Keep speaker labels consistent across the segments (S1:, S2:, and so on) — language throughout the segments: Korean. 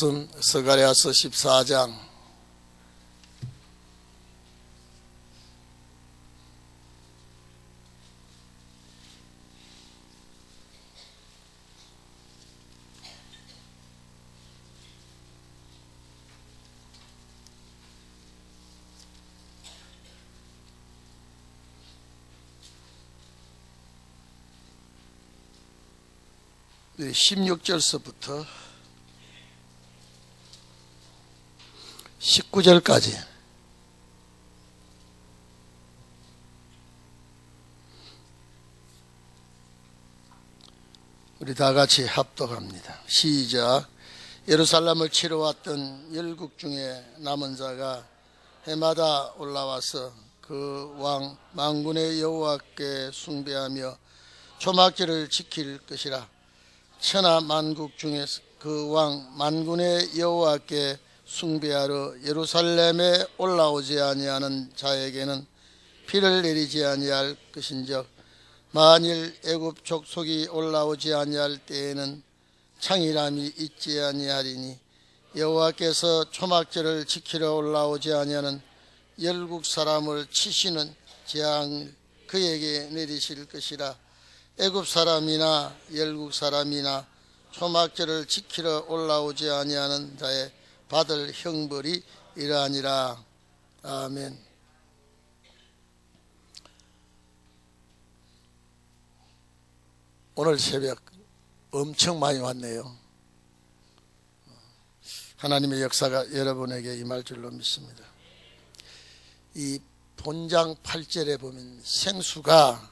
S1: 말씀 스가랴서 14장 우리 16절서부터 19절까지 우리 다 같이 합독합니다. 시작. 예루살렘을 치러 왔던 열국 중에 남은 자가 해마다 올라와서 그 왕 만군의 여호와께 숭배하며 초막절을 지킬 것이라. 천하 만국 중에 그 왕 만군의 여호와께 숭배하러 예루살렘에 올라오지 아니하는 자에게는 비를 내리지 아니할 것인즉 만일 애굽 족속이 올라오지 아니할 때에는 창이람이 있지 아니하리니 여호와께서 초막절을 지키러 올라오지 아니하는 열국 사람을 치시는 재앙을 그에게 내리실 것이라. 애굽 사람이나 열국 사람이나 초막절을 지키러 올라오지 아니하는 자의 받을 형벌이 이러하니라. 아멘. 오늘 새벽 엄청 많이 왔네요. 하나님의 역사가 여러분에게 임할 줄로 믿습니다. 이 본장 8절에 보면 생수가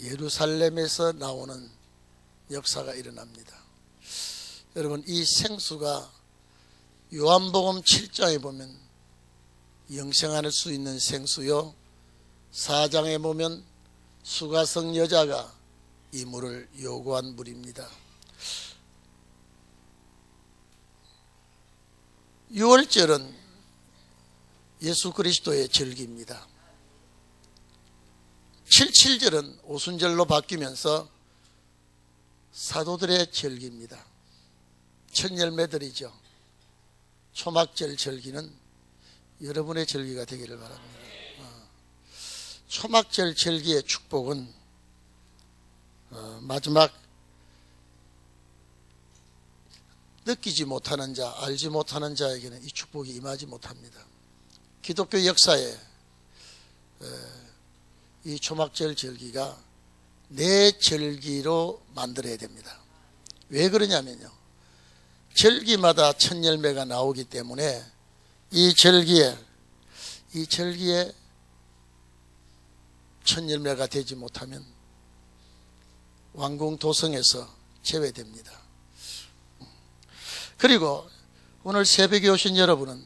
S1: 예루살렘에서 나오는 역사가 일어납니다. 여러분, 이 생수가 요한복음 7장에 보면 영생할 수 있는 생수요, 4장에 보면 수가성 여자가 이 물을 요구한 물입니다. 6월절은 예수 그리스도의 절기입니다. 77절은 오순절로 바뀌면서 사도들의 절기입니다. 천열매들이죠. 초막절 절기는 여러분의 절기가 되기를 바랍니다. 초막절 절기의 축복은 마지막 느끼지 못하는 자, 알지 못하는 자에게는 이 축복이 임하지 못합니다. 기독교 역사에 이 초막절 절기가 내 절기로 만들어야 됩니다. 왜 그러냐면요, 절기마다 첫 열매가 나오기 때문에 이 절기에 첫 열매가 되지 못하면 왕궁도성에서 제외됩니다. 그리고 오늘 새벽에 오신 여러분은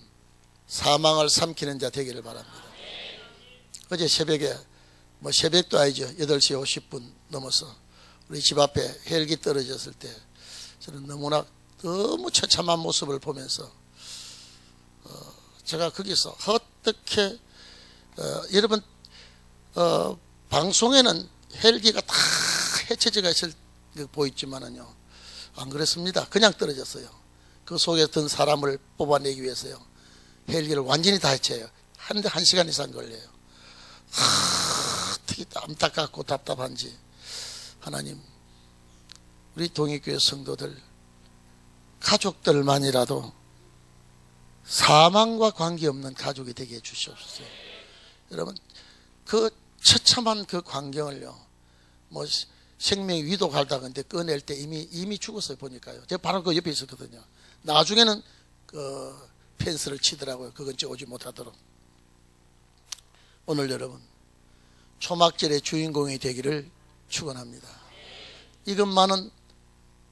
S1: 사망을 삼키는 자 되기를 바랍니다. 어제 새벽에 새벽도 아니죠. 8시 50분 넘어서 우리 집 앞에 헬기 떨어졌을 때 저는 너무 처참한 모습을 보면서 제가 거기서 어떻게 여러분 방송에는 헬기가 다 해체제가 있을 보이지만은요, 안 그랬습니다. 그냥 떨어졌어요. 그 속에 든 사람을 뽑아내기 위해서요, 헬기를 완전히 다 해체해요. 하는데 1시간 이상 걸려요. 어떻게 안타깝고 답답한지. 하나님, 우리 동익교회 성도들 가족들만이라도 사망과 관계없는 가족이 되게 해주시옵소서. 여러분, 그 처참한 그 광경을요, 생명이 위독하다 근데 꺼낼 때 이미 죽었어요. 보니까요. 제가 바로 그 옆에 있었거든요. 나중에는 그 펜스를 치더라고요. 그건 오지 못하도록. 오늘 여러분, 초막절의 주인공이 되기를 축원합니다. 이것만은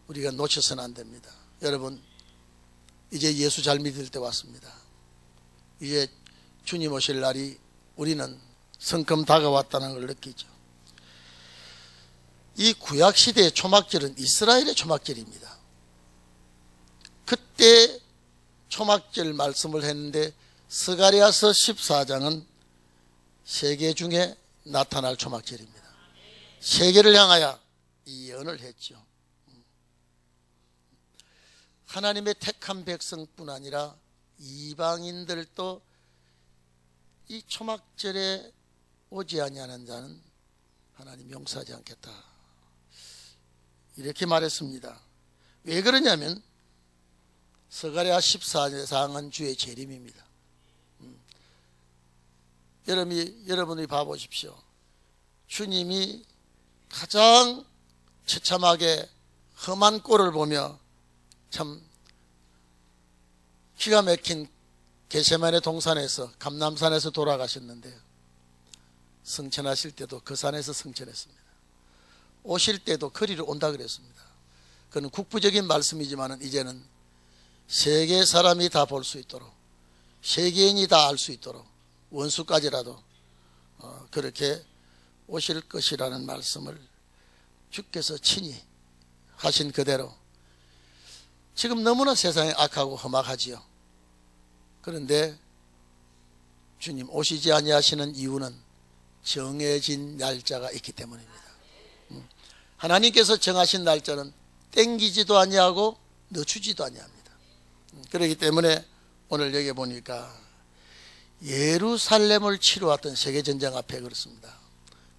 S1: 우리가 놓쳐서는 안 됩니다. 여러분, 이제 예수 잘 믿을 때 왔습니다. 이제 주님 오실 날이 우리는 성큼 다가왔다는 걸 느끼죠. 이 구약시대의 초막절은 이스라엘의 초막절입니다. 그때 초막절 말씀을 했는데 스가랴서 14장은 세계 중에 나타날 초막절입니다. 세계를 향하여 이 예언을 했죠. 하나님의 택한 백성뿐 아니라 이방인들도 이 초막절에 오지 아니하는 자는 하나님 용서하지 않겠다, 이렇게 말했습니다. 왜 그러냐면 스가랴 14장은 주의 재림입니다. 여러분이 봐보십시오. 주님이 가장 처참하게 험한 꼴을 보며 참 기가 막힌 겟세마네 동산에서, 감람산에서 돌아가셨는데요, 승천하실 때도 그 산에서 승천했습니다. 오실 때도 거리로 온다 그랬습니다. 그건 국부적인 말씀이지만 이제는 세계 사람이 다 볼 수 있도록, 세계인이 다 알 수 있도록, 원수까지라도 그렇게 오실 것이라는 말씀을 주께서 친히 하신 그대로 지금 너무나 세상이 악하고 험악하지요. 그런데 주님 오시지 아니하시는 이유는 정해진 날짜가 있기 때문입니다. 하나님께서 정하신 날짜는 땡기지도 아니하고 늦추지도 아니합니다. 그렇기 때문에 오늘 여기 보니까 예루살렘을 치러왔던 세계전쟁 앞에 그렇습니다.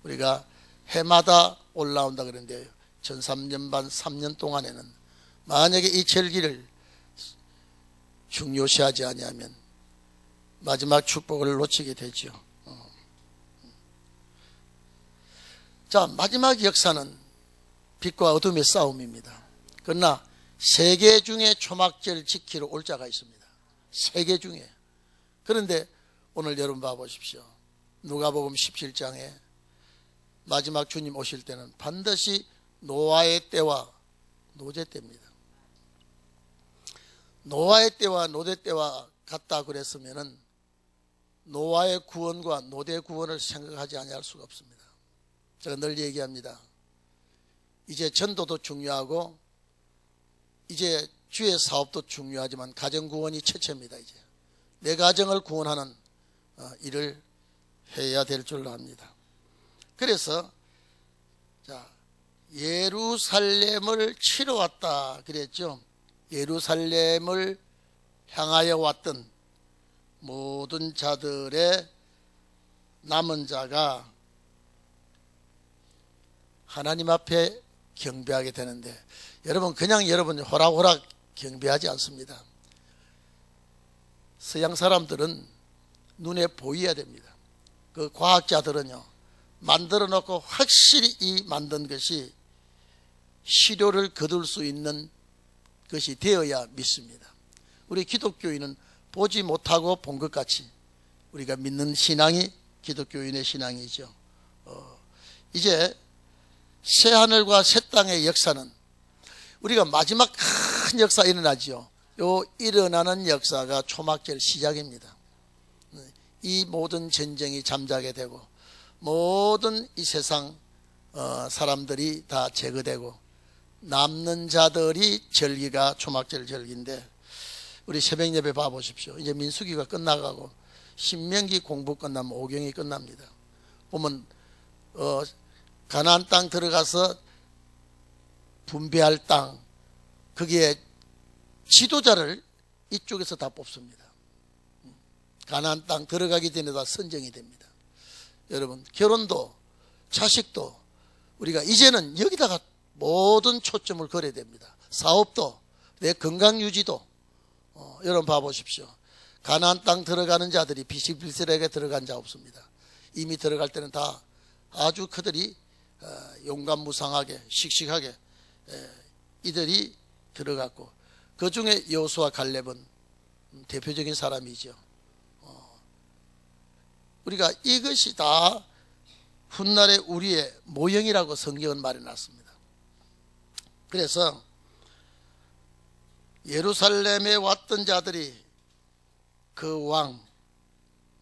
S1: 우리가 해마다 올라온다 그랬는데 1300년 반 3년 동안에는 만약에 이 절기를 중요시하지 아니하면 마지막 축복을 놓치게 되죠. 자, 마지막 역사는 빛과 어둠의 싸움입니다. 그러나 세계 중에 초막절 지키러 올 자가 있습니다. 세계 중에. 그런데 오늘 여러분 봐보십시오. 누가복음 17장에 마지막 주님 오실 때는 반드시 노아의 때와 노제 때입니다. 노아의 때와 노제 때와 같다 그랬으면은 노아의 구원과 노대의 구원을 생각하지 아니할 수가 없습니다. 제가 늘 얘기합니다. 이제 전도도 중요하고 이제 주의 사업도 중요하지만 가정 구원이 최초입니다. 이제 내 가정을 구원하는 일을 해야 될 줄로 압니다. 그래서 자, 예루살렘을 치러 왔다 그랬죠. 예루살렘을 향하여 왔던 모든 자들의 남은 자가 하나님 앞에 경배하게 되는데, 여러분 그냥 여러분 호락호락 경배하지 않습니다. 서양 사람들은 눈에 보여야 됩니다. 그 과학자들은요, 만들어 놓고 확실히 이 만든 것이 시료를 거둘 수 있는 것이 되어야 믿습니다. 우리 기독교인은 보지 못하고 본 것 같이 우리가 믿는 신앙이 기독교인의 신앙이죠. 이제 새하늘과 새 땅의 역사는 우리가 마지막 큰 역사 일어나지요. 요 일어나는 역사가 초막절 시작입니다. 이 모든 전쟁이 잠자게 되고 모든 이 세상 사람들이 다 제거되고 남는 자들이 절기가 초막절 절기인데, 우리 새벽 예배 봐보십시오. 이제 민수기가 끝나가고 신명기 공부 끝나면 오경이 끝납니다. 보면 가나안 땅 들어가서 분배할 땅, 거기에 지도자를 이쪽에서 다 뽑습니다. 가나안 땅 들어가기 전에 다 선정이 됩니다. 여러분 결혼도 자식도 우리가 이제는 여기다가 모든 초점을 걸어야 됩니다. 사업도, 내 건강 유지도. 여러분 봐보십시오. 가나안 땅 들어가는 자들이 비실비실하게 들어간 자 없습니다. 이미 들어갈 때는 다 아주 그들이 용감무상하게 씩씩하게 이들이 들어갔고, 그 중에 여호수아 갈렙은 대표적인 사람이죠. 우리가 이것이 다 훗날의 우리의 모형이라고 성경은 말해놨습니다. 그래서 예루살렘에 왔던 자들이 그 왕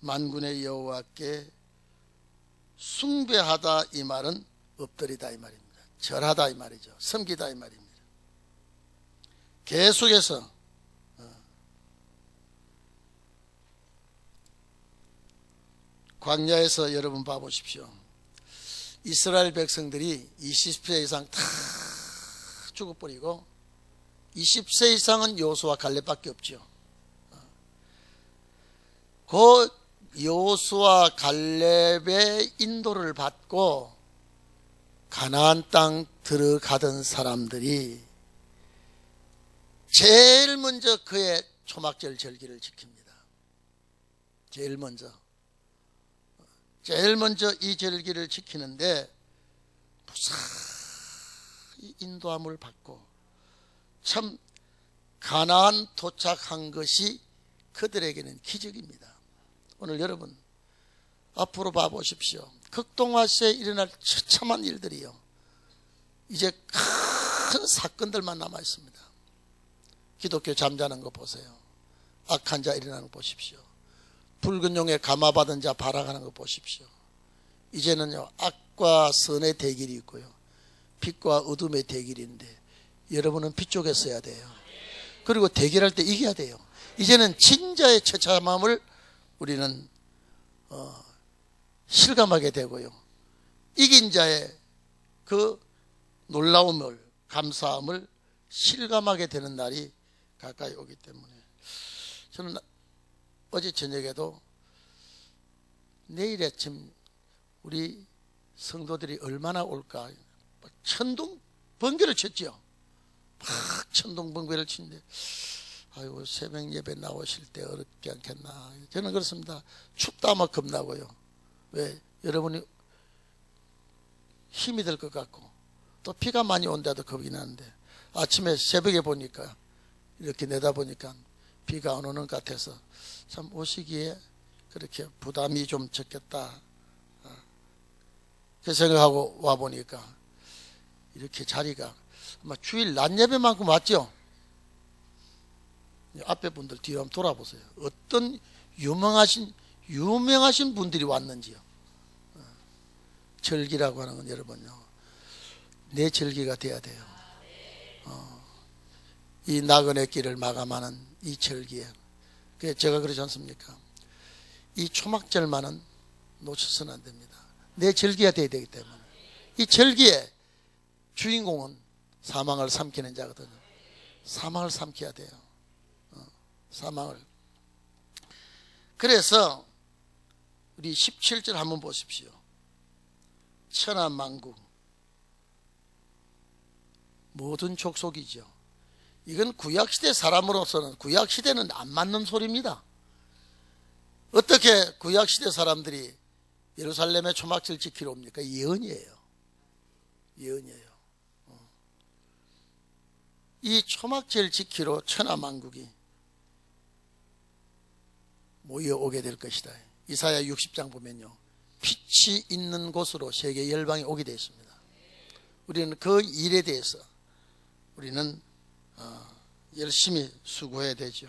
S1: 만군의 여호와께 숭배하다 이 말은 엎드리다 이 말입니다. 절하다 이 말이죠. 섬기다 이 말입니다. 계속해서 광야에서 여러분 봐보십시오. 이스라엘 백성들이 20세 이상 다 죽어버리고 20세 이상은 여호수아 갈렙밖에 없죠. 그 여호수아 갈렙의 인도를 받고 가나안 땅 들어가던 사람들이 제일 먼저 그의 초막절 절기를 지킵니다. 제일 먼저 이 절기를 지키는데 무사히 인도함을 받고 참 가나안 도착한 것이 그들에게는 기적입니다. 오늘 여러분 앞으로 봐보십시오. 극동화시에 일어날 처참한 일들이요, 이제 큰 사건들만 남아 있습니다. 기독교 잠자는 거 보세요. 악한 자 일어나는 거 보십시오. 붉은 용에 감화받은 자 발악하는 거 보십시오. 이제는요, 악과 선의 대결이 있고요, 빛과 어둠의 대결인데 여러분은 빛 쪽에 서야 돼요. 그리고 대결할 때 이겨야 돼요. 이제는 진짜의 처참함을 우리는 실감하게 되고요, 이긴 자의 그 놀라움을, 감사함을 실감하게 되는 날이 가까이 오기 때문에 저는 어제 저녁에도 내일 아침 우리 성도들이 얼마나 올까, 천둥 번개를 쳤죠. 막 천둥 번개를 치는데 아이고, 새벽 예배 나오실 때 어렵지 않겠나. 저는 그렇습니다. 춥다 막 겁나고요. 왜? 여러분이 힘이 들 것 같고 또 비가 많이 온다도 겁이 나는데 아침에 새벽에 보니까 이렇게 내다보니까 비가 안 오는 것 같아서 참 오시기에 그렇게 부담이 좀 적겠다, 그 생각하고 와보니까 이렇게 자리가 아마 주일 낮 예배만큼 왔죠. 앞에 분들 뒤로 한번 돌아보세요. 어떤 유명하신 분들이 왔는지요. 절기라고 하는 건 여러분요, 내 절기가 돼야 돼요. 이 나그네 길을 마감하는 이 절기에, 제가 그러지 않습니까? 이 초막절만은 놓쳐서는 안 됩니다. 내 절기가 돼야 되기 때문에. 이 절기의 주인공은 사망을 삼키는 자거든요. 사망을 삼켜야 돼요. 사망을. 그래서 우리 17절 한번 보십시오. 천하만국 모든 족속이죠. 이건 구약시대 사람으로서는 구약시대는 안 맞는 소리입니다. 어떻게 구약시대 사람들이 예루살렘의 초막절 지키러 옵니까? 예언이에요. 이 초막절 지키러 천하만국이 모여오게 될 것이다. 이사야 60장 보면요, 빛이 있는 곳으로 세계 열방이 오게 되어 있습니다. 우리는 그 일에 대해서 우리는 열심히 수고해야 되죠.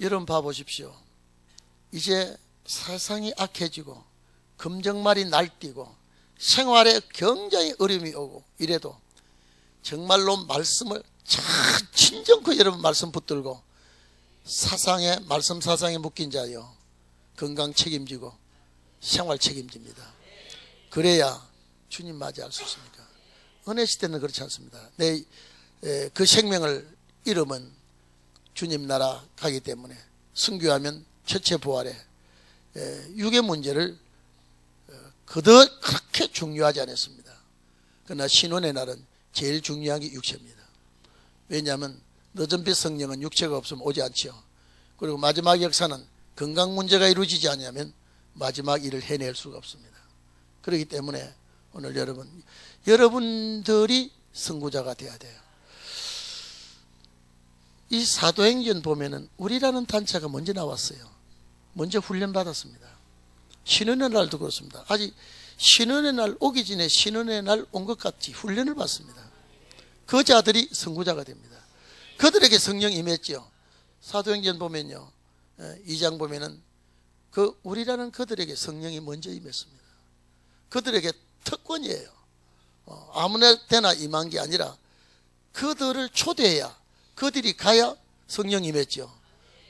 S1: 여러분 봐보십시오. 이제 세상이 악해지고 금정말이 날뛰고 생활에 굉장히 어려움이 오고 이래도 정말로 말씀을 잘 친정코 여러분 말씀 붙들고 말씀 사상에 묶인 자요, 건강 책임지고 생활 책임집니다. 그래야 주님 맞이할 수 있습니까? 은혜 시대는 그렇지 않습니다. 그 생명을 잃으면 주님 나라 가기 때문에 순교하면 첫째 부활에 육의 문제를 그렇게 중요하지 않았습니다. 그러나 신혼의 날은 제일 중요한 게 육체입니다. 왜냐하면 늦은 빛 성령은 육체가 없으면 오지 않죠. 그리고 마지막 역사는 건강 문제가 이루어지지 않으면 마지막 일을 해낼 수가 없습니다. 그렇기 때문에 오늘 여러분들이 선구자가 되어야 돼요. 이 사도행전 보면은 우리라는 단체가 먼저 나왔어요. 먼저 훈련받았습니다. 신혼의 날도 그렇습니다. 아직 신혼의 날 오기 전에 신혼의 날 온 것 같이 훈련을 받습니다. 그 자들이 선구자가 됩니다. 그들에게 성령이 임했죠. 사도행전 보면요, 2장 보면은 우리라는 그들에게 성령이 먼저 임했습니다. 그들에게 특권이에요. 아무나 때나 임한 게 아니라 그들을 초대해야, 그들이 가야 성령이 임했죠.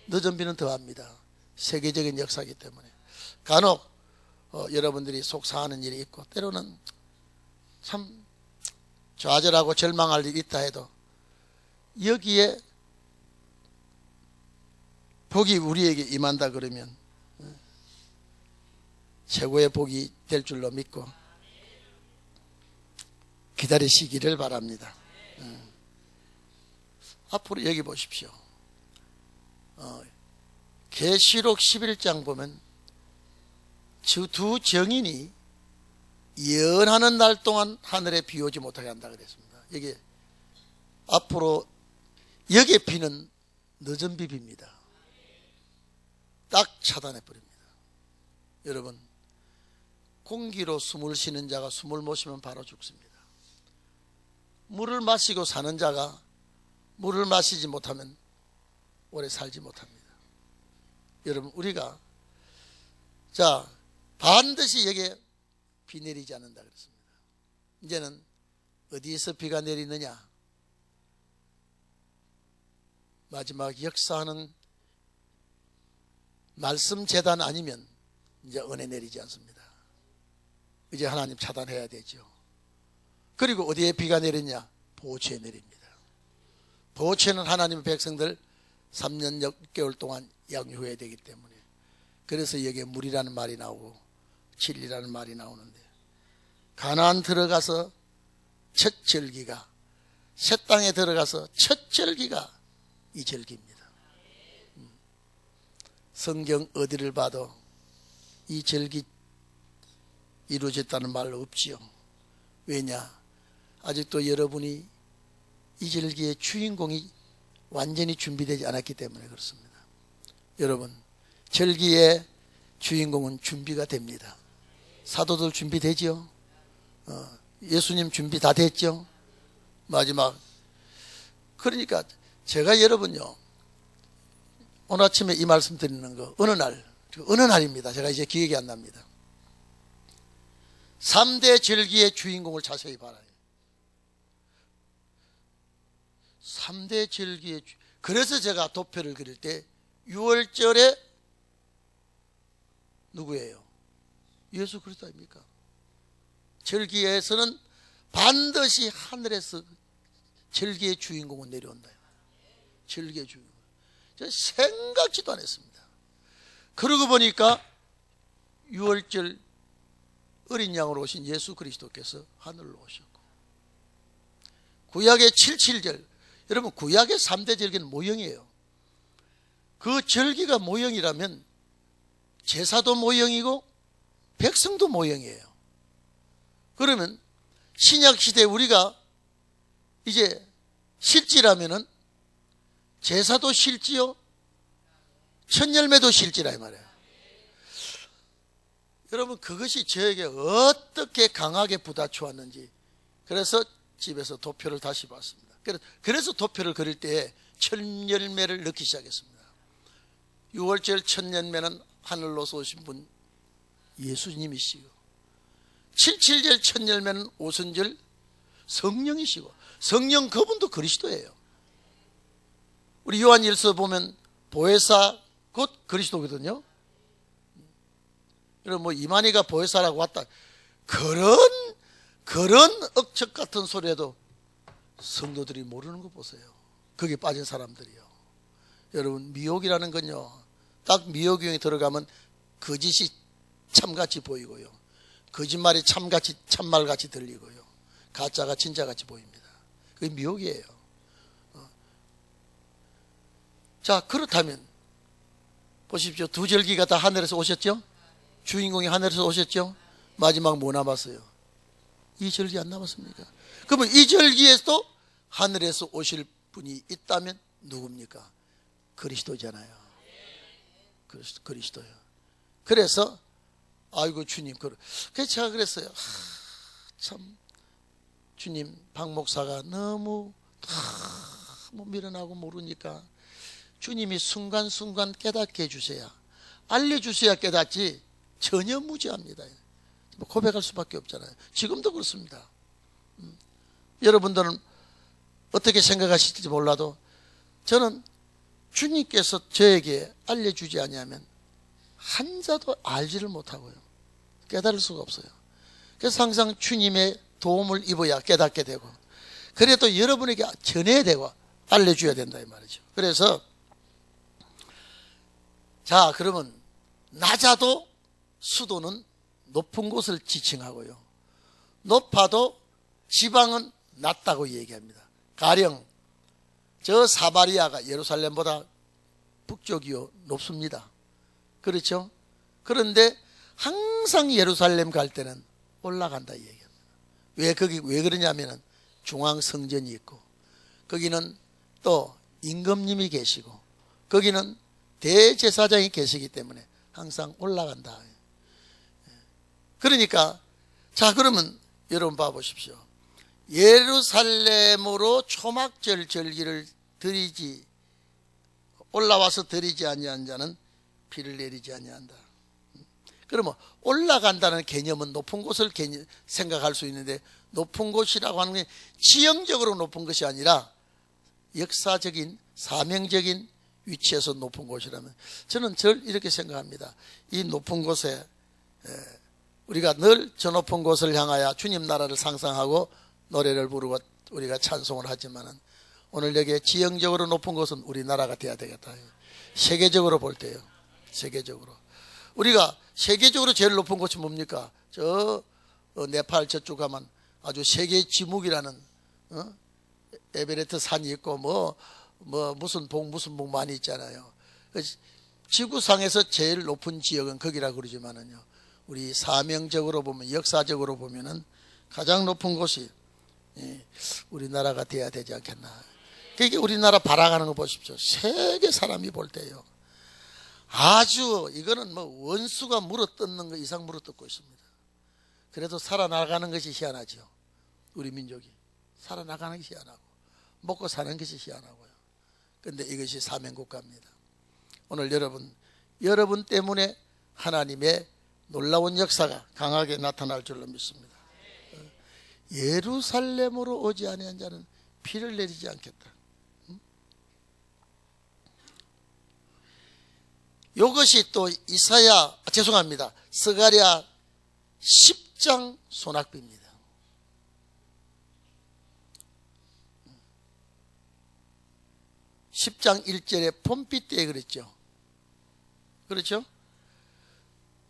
S1: 늦은 비는 더합니다. 세계적인 역사이기 때문에. 간혹 여러분들이 속상하는 일이 있고 때로는 참 좌절하고 절망할 일이 있다 해도 여기에 복이 우리에게 임한다 그러면 최고의 복이 될 줄로 믿고 기다리시기를 바랍니다. 앞으로 여기 보십시오. 계시록 11장 보면 두 정인이 예언하는 날 동안 하늘에 비 오지 못하게 한다 그랬습니다. 여기 앞으로 여기에 비는 늦은 비입니다. 딱 차단해 버립니다. 여러분, 공기로 숨을 쉬는 자가 숨을 못 쉬면 바로 죽습니다. 물을 마시고 사는 자가 물을 마시지 못하면 오래 살지 못합니다. 여러분, 우리가 반드시 여기에 비 내리지 않는다 그랬습니다. 이제는 어디에서 비가 내리느냐? 마지막 역사하는 말씀 재단 아니면 이제 은혜 내리지 않습니다. 이제 하나님 차단해야 되죠. 그리고 어디에 비가 내리냐? 보초에 내립니다. 보초는 하나님의 백성들 3년 6개월 동안 양육해야 되기 때문에, 그래서 여기에 물이라는 말이 나오고 진리라는 말이 나오는데, 가나안 들어가서 첫 절기가, 새 땅에 들어가서 첫 절기가 이 절기입니다. 성경 어디를 봐도 이 절기 이루어졌다는 말 없지요. 왜냐? 아직도 여러분이 이 절기의 주인공이 완전히 준비되지 않았기 때문에 그렇습니다. 여러분, 절기의 주인공은 준비가 됩니다. 사도들 준비되죠? 예수님 준비 다 됐죠? 마지막. 그러니까 제가 여러분요, 오늘 아침에 이 말씀 드리는 거 어느 날입니다. 제가 이제 기억이 안 납니다. 3대 절기의 주인공을 자세히 봐라. 3대 절기의 그래서 제가 도표를 그릴 때 6월절에 누구예요? 예수 그리스도 아닙니까? 절기에서는 반드시 하늘에서 절기의 주인공은 내려온다. 절기의 주인공. 제가 생각지도 않았습니다. 그러고 보니까 6월절 어린 양으로 오신 예수 그리스도께서 하늘로 오셨고, 구약의 77절, 여러분 구약의 3대 절기는 모형이에요. 그 절기가 모형이라면 제사도 모형이고 백성도 모형이에요. 그러면 신약시대 우리가 이제 실지라면은 제사도 실지요, 천열매도 실지라 이 말이에요. 여러분, 그것이 저에게 어떻게 강하게 부딪혀왔는지, 그래서 집에서 도표를 다시 봤습니다. 그래서 도표를 그릴 때 천열매를 넣기 시작했습니다. 6월절 천열매는 하늘로서 오신 분 예수님이시고, 77절 천열매는 오순절 성령이시고, 성령 그분도 그리스도예요. 우리 요한일서 보면 보혜사 곧 그리스도거든요. 여러분, 이만희가 보혜사라고 왔다, 그런 억척 같은 소리에도 성도들이 모르는 거 보세요. 거기에 빠진 사람들이요. 여러분, 미혹이라는 건요, 딱 미혹형에 들어가면 거짓이 참같이 보이고요, 거짓말이 참말같이 들리고요, 가짜가 진짜같이 보입니다. 그게 미혹이에요. 자, 그렇다면 보십시오. 두 절기가 다 하늘에서 오셨죠? 주인공이 하늘에서 오셨죠? 마지막 뭐 남았어요? 이 절기 안 남았습니까? 그러면 이 절기에서도 하늘에서 오실 분이 있다면 누굽니까? 그리스도잖아요. 그리스도요. 그래서 아이고 주님, 그래서 제가 그랬어요. 참 주님, 박 목사가 너무 미련하고 모르니까 주님이 순간순간 깨닫게 해주셔야, 알려주셔야 깨닫지 전혀 무지합니다. 고백할 수밖에 없잖아요. 지금도 그렇습니다. 여러분들은 어떻게 생각하실지 몰라도 저는 주님께서 저에게 알려주지 아니하면 한자도 알지를 못하고요, 깨달을 수가 없어요. 그래서 항상 주님의 도움을 입어야 깨닫게 되고, 그래도 여러분에게 전해야 되고 알려줘야 된다 이 말이죠. 그래서 자, 그러면 낮아도 수도는 높은 곳을 지칭하고요, 높아도 지방은 낮다고 얘기합니다. 가령 저 사마리아가 예루살렘보다 북쪽이요 높습니다. 그렇죠? 그런데 항상 예루살렘 갈 때는 올라간다 이 얘기입니다. 왜 그러냐면은 중앙 성전이 있고, 거기는 또 임금님이 계시고, 거기는 대제사장이 계시기 때문에 항상 올라간다. 그러니까 자, 그러면 여러분 봐보십시오. 예루살렘으로 초막절 절기를 드리지, 올라와서 드리지 아니한 자는 비를 내리지 아니한다. 그러면 올라간다는 개념은 높은 곳을 생각할 수 있는데, 높은 곳이라고 하는 게 지형적으로 높은 것이 아니라 역사적인 사명적인 위치에서 높은 곳이라면, 저는 이렇게 생각합니다. 이 높은 곳에 우리가 늘 저 높은 곳을 향하여 주님 나라를 상상하고 노래를 부르고 우리가 찬송을 하지만은, 오늘 여기에 지형적으로 높은 곳은 우리나라가 돼야 되겠다. 세계적으로 볼 때요. 세계적으로. 우리가 세계적으로 제일 높은 곳이 뭡니까? 저 네팔 저쪽 가면 아주 세계 지목이라는 에베레스트 산이 있고 무슨 복 많이 있잖아요. 지구상에서 제일 높은 지역은 거기라고 그러지만은요, 우리 사명적으로 보면, 역사적으로 보면은 가장 높은 곳이 우리나라가 돼야 되지 않겠나. 그게 우리나라 발악하는 거 보십시오. 세계 사람이 볼 때요, 아주 이거는 원수가 물어뜯는 거 이상 물어뜯고 있습니다. 그래도 살아나가는 것이 희한하죠. 우리 민족이 살아나가는 것이 희한하고 먹고 사는 것이 희한하고요. 그런데 이것이 사명국가입니다. 오늘 여러분 때문에 하나님의 놀라운 역사가 강하게 나타날 줄로 믿습니다. 예루살렘으로 오지 아니한 자는 비를 내리지 않겠다. 이것이 또 스가랴 10장 소낙비입니다. (10장 1절에) 봄비 때에 그랬죠. 그렇죠?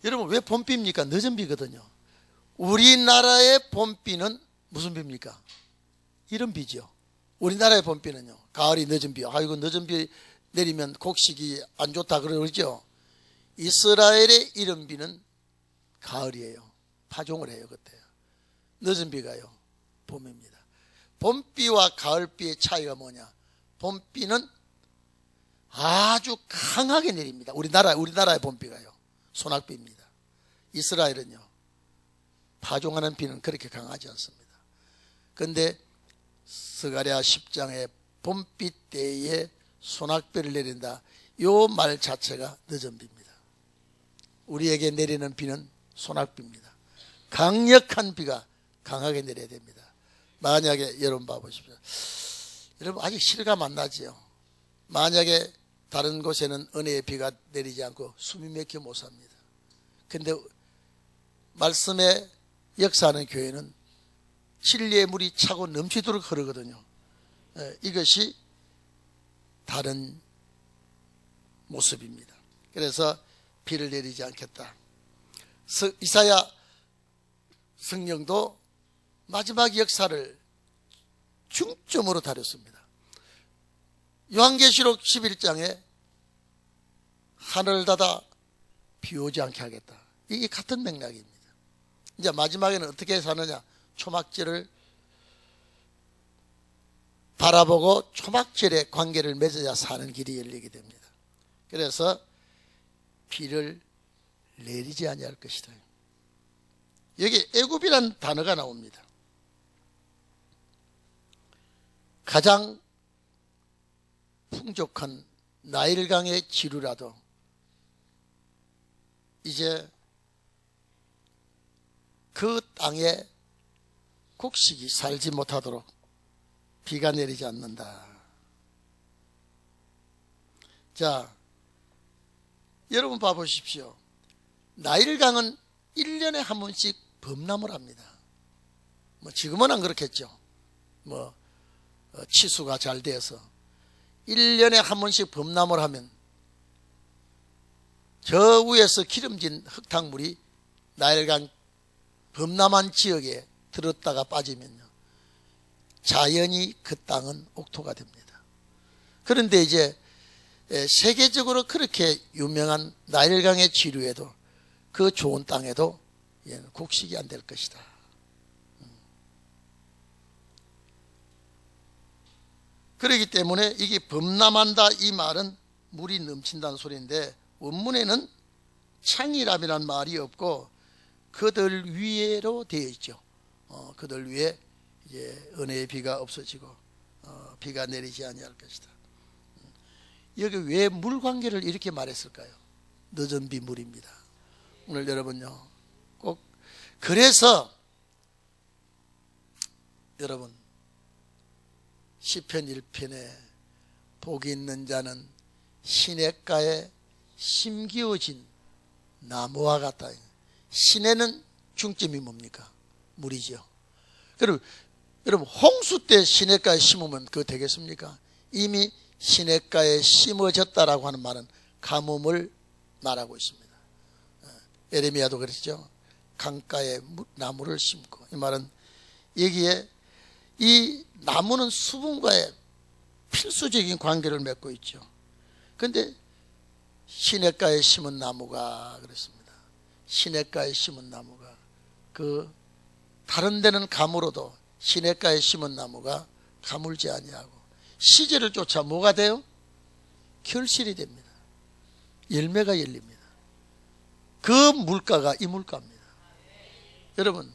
S1: 여러분, 왜 봄비입니까? 늦은 비거든요. 우리나라의 봄비는 무슨 비입니까? 이른 비죠. 우리나라의 봄비는요, 가을이 늦은 비, 아이고 늦은 비 내리면 곡식이 안 좋다 그러죠. 이스라엘의 이른 비는 가을이에요. 파종을 해요. 그때 늦은 비가요 봄입니다. 봄비와 가을비의 차이가 뭐냐? 봄비는 아주 강하게 내립니다. 우리나라의 봄비가요 소낙비입니다. 이스라엘은요 파종하는 비는 그렇게 강하지 않습니다. 그런데 스가랴 10장에 봄비 때에 소낙비를 내린다, 요 말 자체가 늦은 비입니다. 우리에게 내리는 비는 소낙비입니다. 강력한 비가 강하게 내려야 됩니다. 만약에 여러분 봐보십시오. 여러분 아직 실감 안 나지요? 만약에 다른 곳에는 은혜의 비가 내리지 않고 숨이 막혀 못 삽니다. 근데 말씀의 역사하는 교회는 진리의 물이 차고 넘치도록 흐르거든요. 이것이 다른 모습입니다. 그래서 비를 내리지 않겠다. 이사야 성령도 마지막 역사를 중점으로 다뤘습니다. 요한계시록 11장에 하늘을 닫아 비 오지 않게 하겠다. 이게 같은 맥락입니다. 이제 마지막에는 어떻게 사느냐? 초막절을 바라보고 초막절의 관계를 맺어야 사는 길이 열리게 됩니다. 그래서 비를 내리지 아니할 것이다. 여기 애굽이라는 단어가 나옵니다. 가장 풍족한 나일강의 지류라도 이제 그 땅에 곡식이 살지 못하도록 비가 내리지 않는다. 자, 여러분 봐보십시오. 나일강은 1년에 한 번씩 범람을 합니다. 지금은 안 그렇겠죠. 치수가 잘 되어서 1년에 한 번씩 범람을 하면 저 위에서 기름진 흙탕물이 나일강 범람한 지역에 들었다가 빠지면요, 자연히 그 땅은 옥토가 됩니다. 그런데 이제 세계적으로 그렇게 유명한 나일강의 지류에도, 그 좋은 땅에도 곡식이 안 될 것이다. 그렇기 때문에 이게 범람한다 이 말은 물이 넘친다는 소리인데, 원문에는 창이람이란 말이 없고 그들 위에로 되어 있죠. 그들 위에 이제 은혜의 비가 없어지고 비가 내리지 아니할 것이다. 여기 왜 물 관계를 이렇게 말했을까요? 늦은 비물입니다. 오늘 여러분요, 꼭 그래서 여러분 시편 1편에 복이 있는 자는 시냇가에 심기어진 나무와 같다. 시내는 중점이 뭡니까? 물이죠. 그럼 여러분 홍수 때 시냇가에 심으면 그거 되겠습니까? 이미 시냇가에 심어졌다라고 하는 말은 가뭄을 말하고 있습니다. 에레미야도 그랬죠. 강가에 나무를 심고, 이 말은 여기에 이 나무는 수분과의 필수적인 관계를 맺고 있죠. 그런데 시냇가에 심은 나무가 그렇습니다. 시냇가에 심은 나무가 그 다른 데는 가물어도 시냇가에 심은 나무가 가물지 아니하고 시절을 쫓아 뭐가 돼요? 결실이 됩니다. 열매가 열립니다. 그 물가가 이 물가입니다. 여러분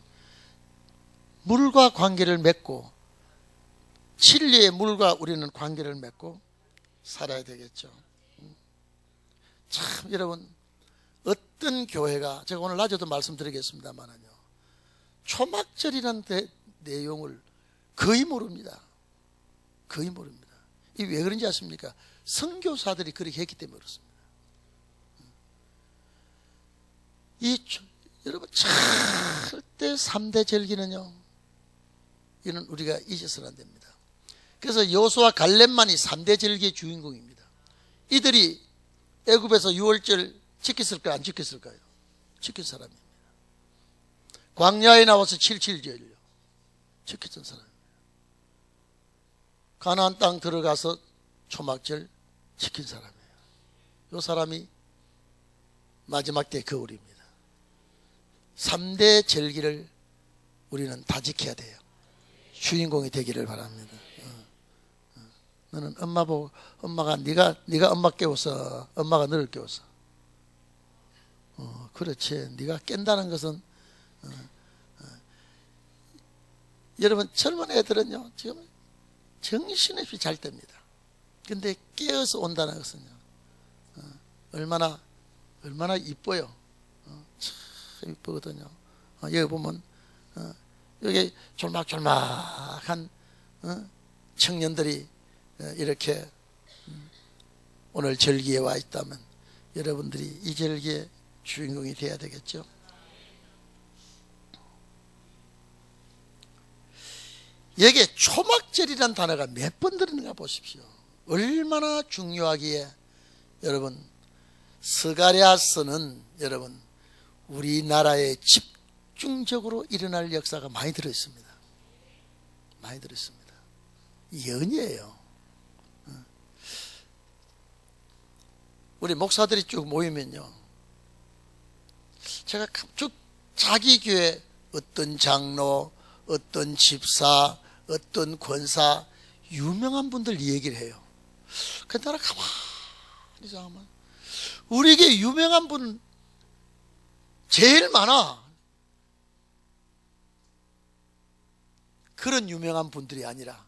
S1: 물과 관계를 맺고, 진리의 물과 우리는 관계를 맺고 살아야 되겠죠. 참 여러분, 어떤 교회가, 제가 오늘 낮에도 말씀드리겠습니다만요, 초막절이라는 내용을 거의 모릅니다. 거의 모릅니다. 이 왜 그런지 아십니까? 선교사들이 그렇게 했기 때문에 그렇습니다. 여러분 절대 3대 절기는요, 이는 우리가 잊어서는 안 됩니다. 그래서 여호수아 갈렙만이 3대 절기의 주인공입니다. 이들이 애굽에서 6월절 지켰을까요? 안 지켰을까요? 지킨 사람입니다. 광야에 나와서 7.7절요 지켰던 사람입니다. 가나안 땅 들어가서 초막절 지킨 사람이에요. 이 사람이 마지막 때 거울입니다. 3대 절기를 우리는 다 지켜야 돼요. 주인공이 되기를 바랍니다. 너는 엄마 보고, 엄마가 네가 엄마 깨워서, 엄마가 너를 깨워서. 그렇지. 네가 깬다는 것은 여러분 젊은 애들은요 지금 정신없이 잘 때입니다. 근데 깨어서 온다는 것은요 얼마나 이뻐요. 참 이쁘거든요. 여기 보면 여기 졸막졸막한 청년들이 이렇게 오늘 절기에 와 있다면 여러분들이 이 절기의 주인공이 되어야 되겠죠. 여기에 초막절이라는 단어가 몇 번 들었는가 보십시오. 얼마나 중요하기에 여러분, 스가랴서는 여러분 우리나라에 집중적으로 일어날 역사가 많이 들어있습니다. 많이 들어있습니다. 연이에요. 우리 목사들이 쭉 모이면요, 제가 쭉 자기 교회 어떤 장로, 어떤 집사, 어떤 권사, 유명한 분들 얘기를 해요. 근데 나는 가만히 생각하면 우리에게 유명한 분 제일 많아. 그런 유명한 분들이 아니라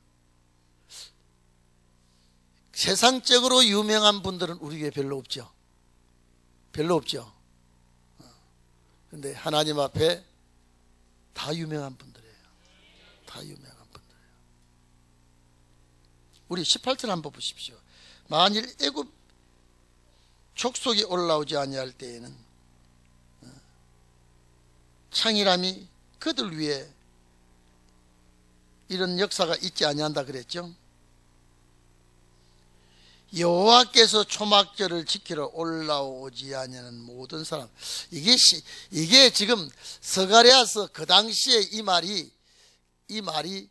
S1: 세상적으로 유명한 분들은 우리 교회에 별로 없죠. 별로 없죠. 그런데 하나님 앞에 다 유명한 분들이에요. 다 유명한 분들이에요. 우리 18절 한번 보십시오. 만일 애굽 족속이 올라오지 아니할 때에는 창이람이 그들 위에 이런 역사가 있지 아니한다 그랬죠. 여호와께서 초막절을 지키러 올라오지 아니하는 모든 사람. 이게 지금 스가랴서 그 당시에 이 말이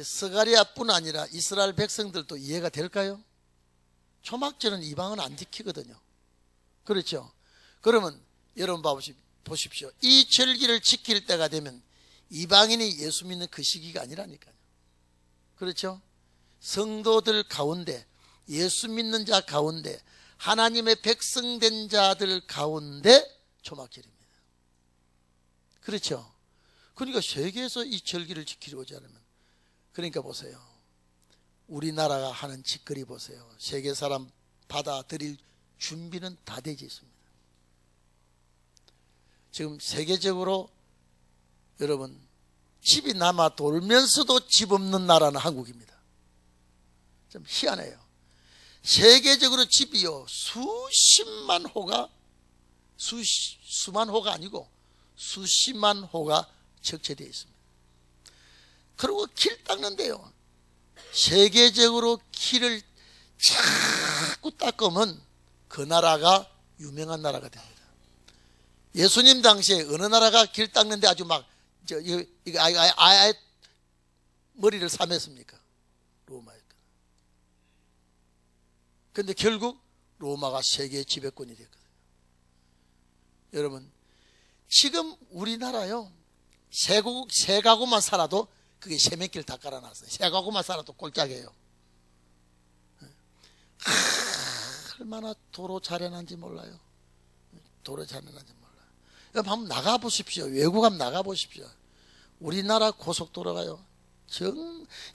S1: 스가랴뿐 아니라 이스라엘 백성들도 이해가 될까요? 초막절은 이방은 안 지키거든요. 그렇죠? 그러면 여러분 보십시오. 이 절기를 지킬 때가 되면 이방인이 예수 믿는 그 시기가 아니라니까요. 그렇죠? 성도들 가운데, 예수 믿는 자 가운데, 하나님의 백성된 자들 가운데 초막절입니다. 그렇죠? 그러니까 세계에서 이 절기를 지키려고 하면, 그러니까 보세요. 우리나라가 하는 짓거리 보세요. 세계 사람 받아들일 준비는 다 되어 있습니다. 지금 세계적으로 여러분 집이 남아 돌면서도 집 없는 나라는 한국입니다. 좀 희한해요. 세계적으로 집이요 수십만 호가 수만 호가 아니고 수십만 호가 적재되어 있습니다. 그리고 길 닦는데요, 세계적으로 길을 자꾸 닦으면 그 나라가 유명한 나라가 됩니다. 예수님 당시에 어느 나라가 길 닦는데 아주 막 아예 머리를 삼했습니까? 로마였거든요. 그런데 결국 로마가 세계 지배권이 됐거든요. 여러분, 지금 우리나라요, 세 가구만 살아도 그게 세면길 다 깔아놨어요. 세 가구만 살아도 꼴짝이에요. 얼마나 도로 잘해놨는지 몰라요. 도로 잘해놨는지 몰라요. 한번 나가보십시오. 외국 한번 나가보십시오. 우리나라 고속도로가요,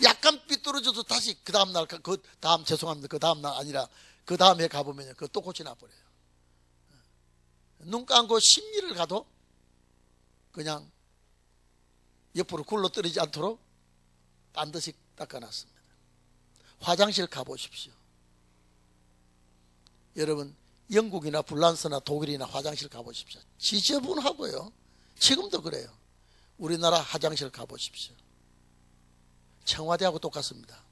S1: 약간 삐뚤어져도 다시 그 다음날, 죄송합니다. 그 다음날 아니라 그 다음에 가보면 그거 또 고쳐놔버려요. 눈 감고 10리를 가도 그냥 옆으로 굴러떨어지지 않도록 반드시 닦아놨습니다. 화장실 가보십시오. 여러분, 영국이나 불란스나 독일이나 화장실 가보십시오. 지저분하고요. 지금도 그래요. 우리나라 화장실 가보십시오. 청와대하고 똑같습니다.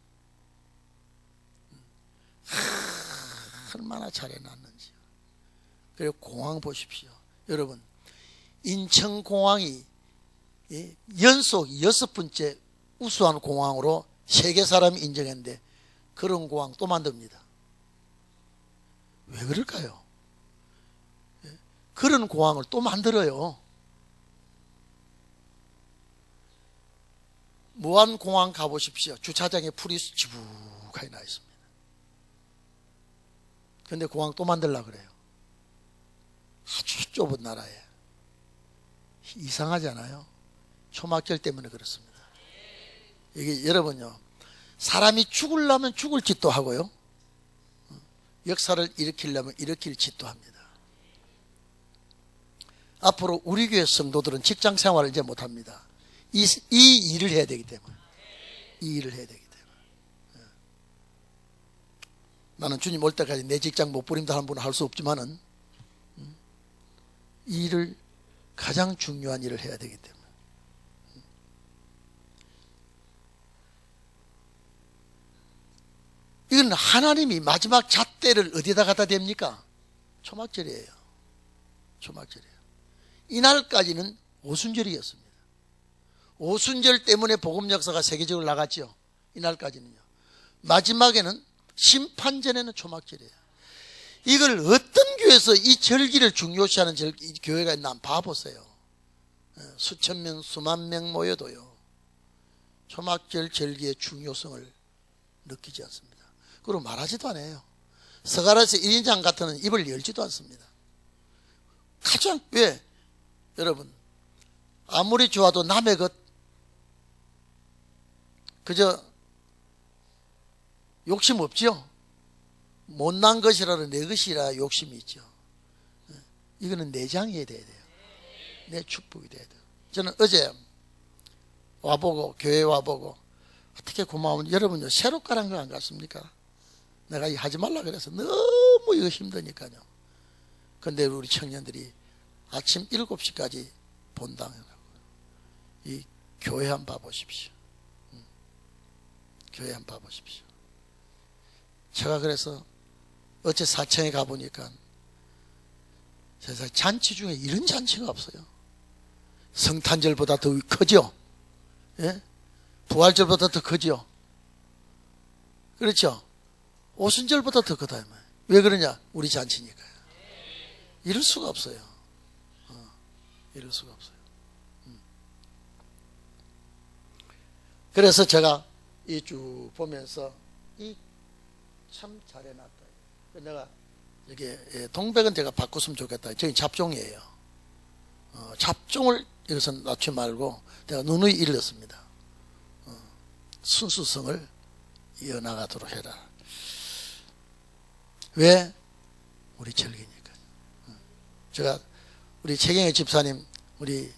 S1: 얼마나 잘해놨는지. 그리고 공항 보십시오. 여러분, 인천공항이 연속 6번째 우수한 공항으로 세계 사람이 인정했는데 그런 공항 또 만듭니다. 왜 그럴까요? 그런 공항을 또 만들어요. 무안공항 가보십시오. 주차장에 풀이 지북하게 나 있습니다. 그런데 공항 또 만들려고 그래요. 아주 좁은 나라에. 이상하지 않아요? 초막절 때문에 그렇습니다. 이게 여러분요, 사람이 죽으려면 죽을 짓도 하고요, 역사를 일으키려면 일으킬 짓도 합니다. 앞으로 우리 교회 성도들은 직장 생활을 이제 못합니다. 이 일을 해야 되기 때문에. 이 일을 해야 되기 때문에. 나는 주님 올 때까지 내 직장 못 부린다 하는 분은 할 수 없지만은 이 일을, 가장 중요한 일을 해야 되기 때문에. 이건 하나님이 마지막 잣대를 어디다 갖다 댑니까? 초막절이에요. 초막절이에요. 이날까지는 오순절이었습니다. 오순절 때문에 복음 역사가 세계적으로 나갔죠. 이날까지는요. 마지막에는 심판 전에는 초막절이에요. 이걸 어떤 교회에서 이 절기를 중요시하는 교회가 있나 한번 봐보세요. 수천 명, 수만 명 모여도요, 초막절 절기의 중요성을 느끼지 않습니다. 그리고 말하지도 않아요. 스가랴서 1인장 같은 입을 열지도 않습니다. 가장, 왜? 여러분, 아무리 좋아도 남의 것 그저 욕심 없죠? 못난 것이라도 내 것이라 욕심이 있죠. 이거는 내장이 돼야 돼요. 내 축복이 돼야 돼요. 저는 어제 와보고, 교회 와보고, 어떻게 고마운, 여러분요, 새로 깔은 거 안 같습니까? 내가 하지 말라 그래서 너무 이거 힘드니까요. 근데 우리 청년들이 아침 7시까지 본당하고, 이 교회 한번 봐보십시오. 교회 한번 봐보십시오. 제가 그래서 어제 사청에 가보니까 세상에 잔치 중에 이런 잔치가 없어요. 성탄절보다 더 크죠? 예? 부활절보다 더 크죠? 그렇죠? 오순절보다 더 크다. 왜 그러냐? 우리 잔치니까요. 이럴 수가 없어요. 이럴 수가 없어요. 그래서 제가 이 쭉 보면서 참 잘해놨다. 내가 이게 동백은 제가 바꿨으면 좋겠다. 저기 잡종이에요. 잡종을 여기서 낮추지 말고 내가 누누이 일렀습니다. 순수성을 이어나가도록 해라. 왜? 우리 절기니까. 제가 우리 최경혜 집사님 우리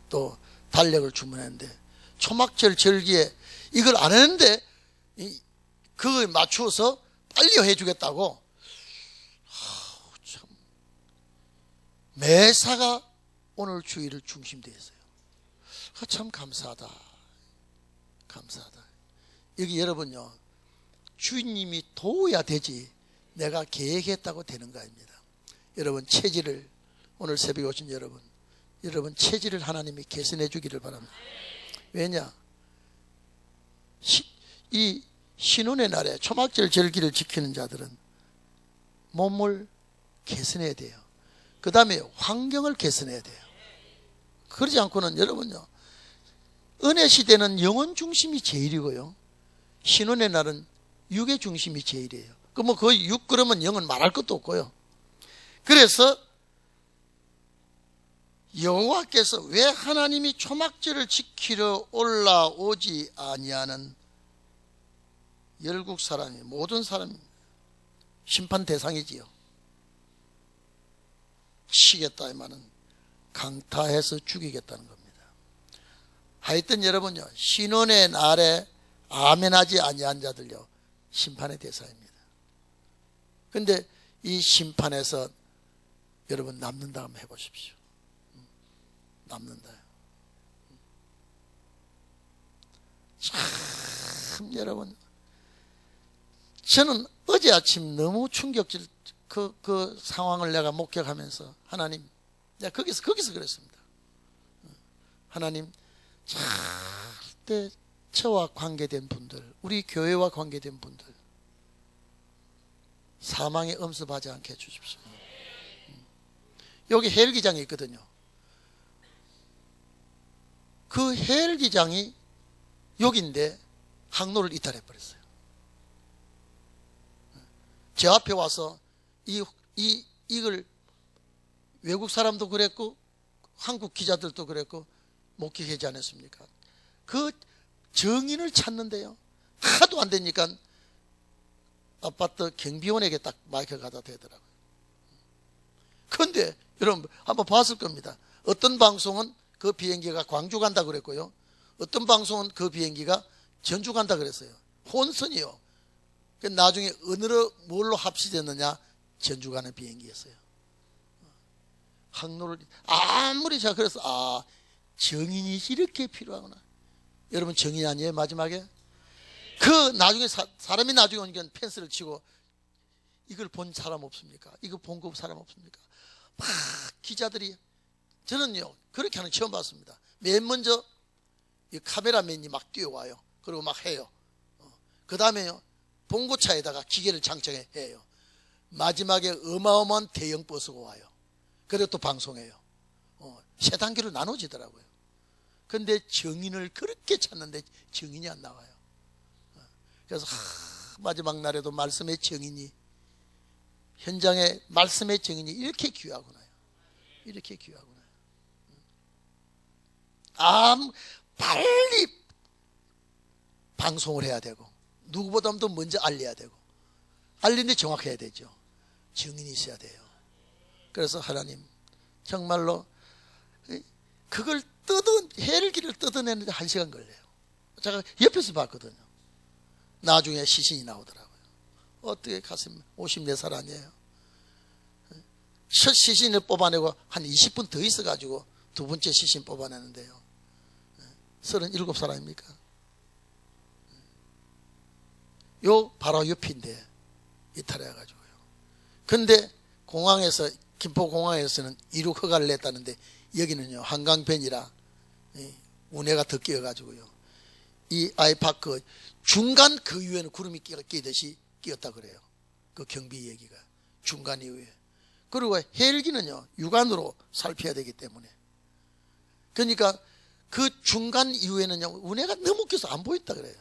S1: 또 달력을 주문했는데 초막절 절기에 이걸 안 했는데 그거에 맞추어서 빨리 해주겠다고. 참 매사가 오늘 주일을 중심되어 있어요. 참 감사하다. 감사하다. 여기 여러분요, 주님이 도와야 되지 내가 계획했다고 되는 거 아닙니다. 여러분 체질을, 오늘 새벽에 오신 여러분 체질을 하나님이 개선해 주기를 바랍니다. 왜냐? 이 신혼의 날에 초막절 절기를 지키는 자들은 몸을 개선해야 돼요. 그 다음에 환경을 개선해야 돼요. 그러지 않고는 여러분요, 은혜 시대는 영혼 중심이 제일이고요, 신혼의 날은 육의 중심이 제일이에요. 그 육 그러면 영은 말할 것도 없고요. 그래서 여호와께서 왜 하나님이 초막절을 지키러 올라오지 아니하는 열국 사람이, 모든 사람이 심판 대상이지요. 치겠다 이 말은 강타해서 죽이겠다는 겁니다. 하여튼 여러분요, 신혼의 날에 아멘하지 아니한 자들요, 심판의 대상입니다. 근데 이 심판에서 여러분 남는다 한번 해보십시오. 남는다. 참 여러분, 저는 어제 아침 너무 충격적 그 상황을 내가 목격하면서 하나님, 내가 거기서 그랬습니다. 하나님, 절대 저와 관계된 분들, 우리 교회와 관계된 분들 사망에 엄습하지 않게 해주십시오. 여기 헬기장이 있거든요. 그 헬기장이 여기인데 항로를 이탈해버렸어요. 제 앞에 와서 이걸 외국 사람도 그랬고 한국 기자들도 그랬고 목격하지 않았습니까? 그 정인을 찾는데요, 하도 안 되니까 아파트 경비원에게 딱 마이크를 갖다 대더라고요. 그런데 여러분 한번 봤을 겁니다. 어떤 방송은 그 비행기가 광주 간다 그랬고요, 어떤 방송은 그 비행기가 전주 간다 그랬어요. 혼선이요. 나중에 뭘로 합치됐느냐? 전주 가는 비행기였어요. 항로를, 아무리 제가 그래서 정인이 이렇게 필요하구나. 여러분 정인 아니에요? 마지막에 그 나중에 사람이 나중에 오니까 펜스를 치고, 이걸 본 사람 없습니까? 이거 본 거 사람 없습니까? 막 기자들이, 저는요 그렇게 하는 거 처음 봤습니다. 맨 먼저 이 카메라맨이 막 뛰어와요. 그리고 막 해요. 그 다음에요 봉고차에다가 기계를 장착해요. 마지막에 어마어마한 대형 버스가 와요. 그리고 또 방송해요. 세 단계로 나눠지더라고요. 근데 정인을 그렇게 찾는데 정인이 안 나와요. 그래서 마지막 날에도 말씀의 정인이, 현장에 말씀의 정인이 이렇게 귀하구나요. 이렇게 귀하구나요. 빨리 방송을 해야 되고 누구보다도 먼저 알려야 되고, 알리는데 정확해야 되죠. 정인이 있어야 돼요. 그래서 하나님 정말로 그걸 헬기를 뜯어내는데 1시간 걸려요. 제가 옆에서 봤거든요. 나중에 시신이 나오더라고요. 어떻게 가슴 54살 아니에요. 첫 시신을 뽑아내고 한 20분 더 있어가지고 두 번째 시신 뽑아내는데요, 37살 아닙니까? 요 바로 옆인데 이탈해가지고요. 근데 공항에서, 김포공항에서는 이륙 허가를 냈다는데 여기는요 한강변이라 운해가 더 끼어가지고요 이 아이파크 중간 그 이후에는 구름이 끼듯이 끼었다 그래요. 그 경비 얘기가 중간 이후에. 그리고 헬기는요 육안으로 살펴야 되기 때문에, 그러니까 그 중간 이후에는요 운해가 너무 끼어서 안 보였다 그래요.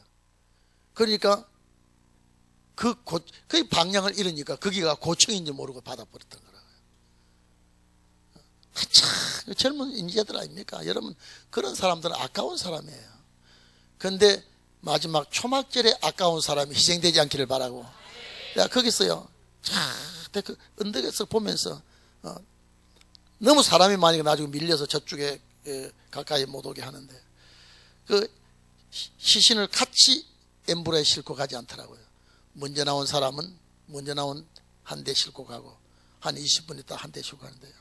S1: 그러니까 그 방향을 잃으니까 거기가 고층인지 모르고 받아버렸던 거라고요. 참 젊은 인재들 아닙니까? 여러분, 그런 사람들은 아까운 사람이에요. 그런데 마지막 초막절에 아까운 사람이 희생되지 않기를 바라고, 내가 거기서요 그 언덕에서 보면서 너무 사람이 많이 나중에 밀려서 저쪽에 가까이 못 오게 하는데, 그 시신을 같이 엠브레에 싣고 가지 않더라고요. 먼저 나온 사람은 먼저 나온 한 대 싣고 가고 한 20분 있다 한 대 싣고 가는데요.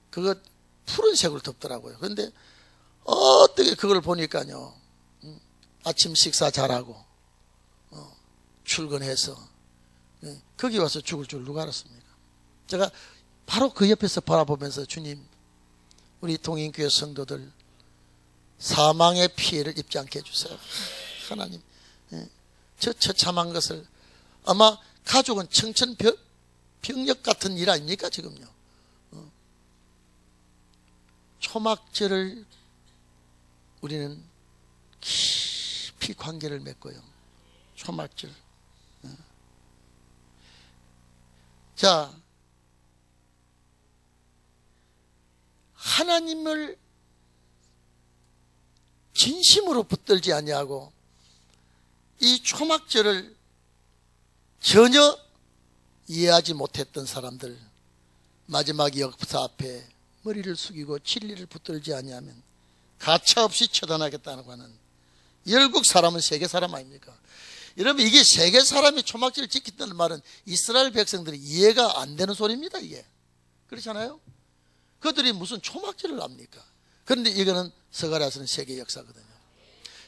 S1: 그거 푸른색으로 덮더라고요. 그런데 어떻게 그걸 보니까요 아침 식사 잘하고 출근해서 거기 와서 죽을 줄 누가 알았습니까? 제가 바로 그 옆에서 바라보면서, 주님, 우리 동인교회 성도들 사망의 피해를 입지 않게 해주세요. 하나님, 저 처참한 것을, 아마 가족은 청천벽력 같은 일 아닙니까 지금요. 초막절을 우리는 깊이 관계를 맺고요. 초막절. 자, 하나님을 진심으로 붙들지 아니하고 이 초막절을 전혀 이해하지 못했던 사람들, 마지막 역사 앞에 머리를 숙이고 진리를 붙들지 아니하면 가차없이 처단하겠다고 하는, 열국 사람은 세계 사람 아닙니까? 여러분, 이게 세계 사람이 초막절을 지켰다는 말은 이스라엘 백성들이 이해가 안 되는 소리입니다. 이게 그렇잖아요. 그들이 무슨 초막절을 합니까? 그런데 이거는 서가랴서는 세계 역사거든요.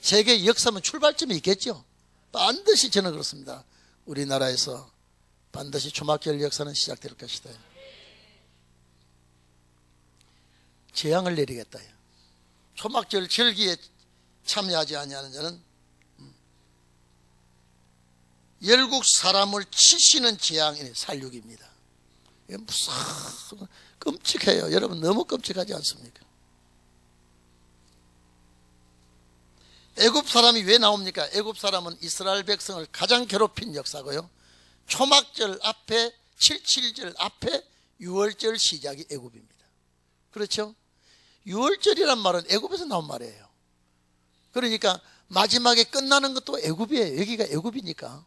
S1: 세계 역사면 출발점이 있겠죠. 반드시 저는 그렇습니다. 우리나라에서 반드시 초막절 역사는 시작될 것이다. 재앙을 내리겠다. 초막절 절기에 참여하지 아니하는 자는 열국 사람을 치시는 재앙이 살육입니다. 이게 무슨 끔찍해요. 여러분, 너무 끔찍하지 않습니까? 애굽 사람이 왜 나옵니까? 애굽 사람은 이스라엘 백성을 가장 괴롭힌 역사고요. 초막절 앞에, 77절 앞에 6월절 시작이 애굽입니다. 그렇죠? 6월절이란 말은 애굽에서 나온 말이에요. 그러니까 마지막에 끝나는 것도 애굽이에요. 여기가 애굽이니까.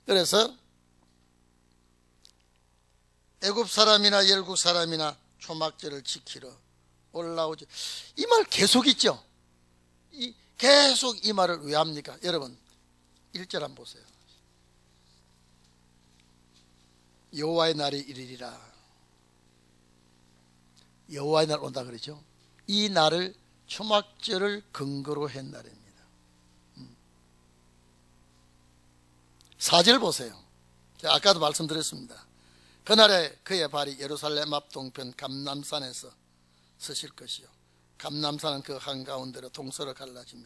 S1: 그래서 애굽 사람이나 열국 사람이나 초막절을 지키러 올라오죠. 이 말 계속 있죠. 계속 이 말을 왜 합니까? 여러분, 1절 한번 보세요. 여호와의 날이 이르리라. 여호와의 날 온다 그러죠. 이 날을 초막절을 근거로 한 날입니다. 4절 보세요. 제가 아까도 말씀드렸습니다. 그날에 그의 발이 예루살렘 앞 동편 감람산에서 서실 것이요, 감람산은 그 한가운데로 동서로 갈라지며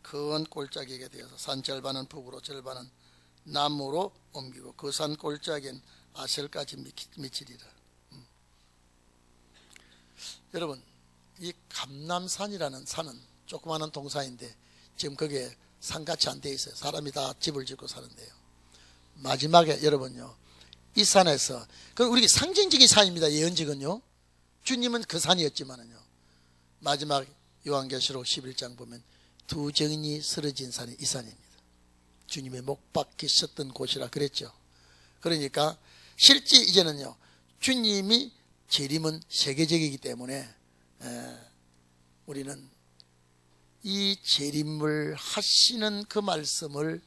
S1: 큰 골짜기에 되어서 산 절반은 북으로 절반은 남으로 옮기고 그 산 골짜기엔 아셀까지 미치리라. 여러분, 이 감람산이라는 산은 조그마한 동산인데 지금 거기에 산같이 안 돼 있어요. 사람이 다 집을 짓고 사는데요. 마지막에 여러분요, 이 산에서, 그건 우리 상징적인 산입니다. 예언직은요, 주님은 그 산이었지만은요, 마지막 요한계시록 11장 보면 두 증인이 쓰러진 산이 이 산입니다. 주님의 목 박히셨던 곳이라 그랬죠. 그러니까 실제 이제는요, 주님이 재림은 세계적이기 때문에 우리는 이 재림을 하시는 그 말씀을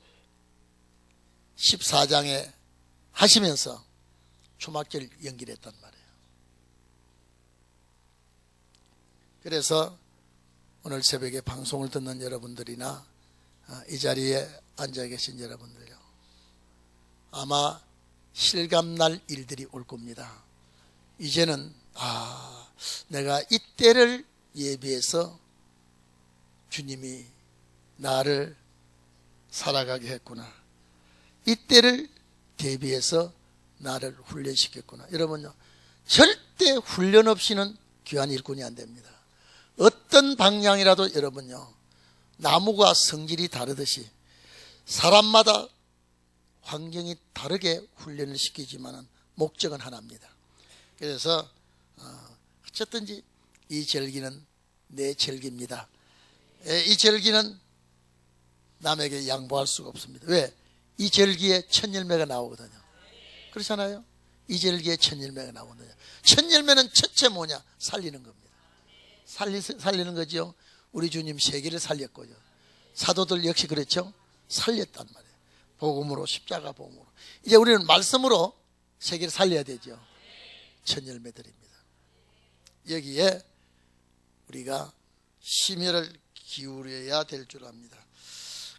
S1: 14장에 하시면서 초막절 연기했단 말이에요. 그래서 오늘 새벽에 방송을 듣는 여러분들이나 이 자리에 앉아 계신 여러분들요, 아마 실감날 일들이 올 겁니다. 이제는 내가 이때를 예비해서 주님이 나를 살아가게 했구나. 이때를 대비해서 나를 훈련시켰구나. 여러분요, 절대 훈련 없이는 귀한 일꾼이 안 됩니다. 어떤 방향이라도 여러분요, 나무가 성질이 다르듯이 사람마다 환경이 다르게 훈련을 시키지만 목적은 하나입니다. 그래서 어쨌든지 이 절기는 내 절기입니다. 이 절기는 남에게 양보할 수가 없습니다. 왜? 이 절기에 첫 열매가 나오거든요. 그렇잖아요? 이 절기에 첫 열매가 나오거든요. 첫 열매는 첫째 뭐냐? 살리는 겁니다. 살리는 거죠. 우리 주님 세계를 살렸고요. 사도들 역시 그랬죠. 살렸단 말이에요. 복음으로, 십자가 복음으로. 이제 우리는 말씀으로 세계를 살려야 되죠. 첫 열매들입니다. 여기에 우리가 심혈을 기울여야 될 줄 압니다.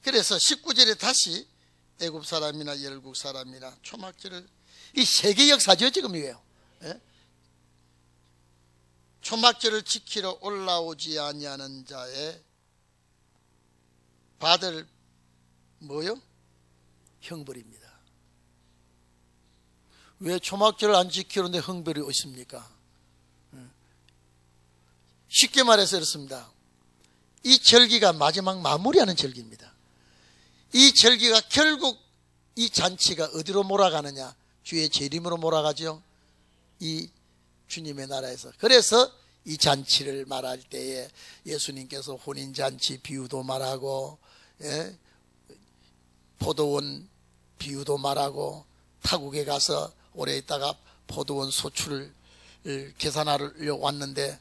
S1: 그래서 19절에 다시 애굽 사람이나 열국 사람이나 초막절을, 이 세계 역사죠 지금 이게요. 예? 초막절을 지키러 올라오지 아니하는 자의 받을 뭐요? 형벌입니다. 왜 초막절을 안 지키는데 형벌이 있습니까? 쉽게 말해서 이렇습니다. 이 절기가 마지막 마무리하는 절기입니다. 이 절기가 결국 이 잔치가 어디로 몰아가느냐? 주의 재림으로 몰아가죠. 이 주님의 나라에서. 그래서 이 잔치를 말할 때에 예수님께서 혼인잔치 비유도 말하고, 예? 포도원 비유도 말하고, 타국에 가서 오래 있다가 포도원 소출을 계산하려 왔는데,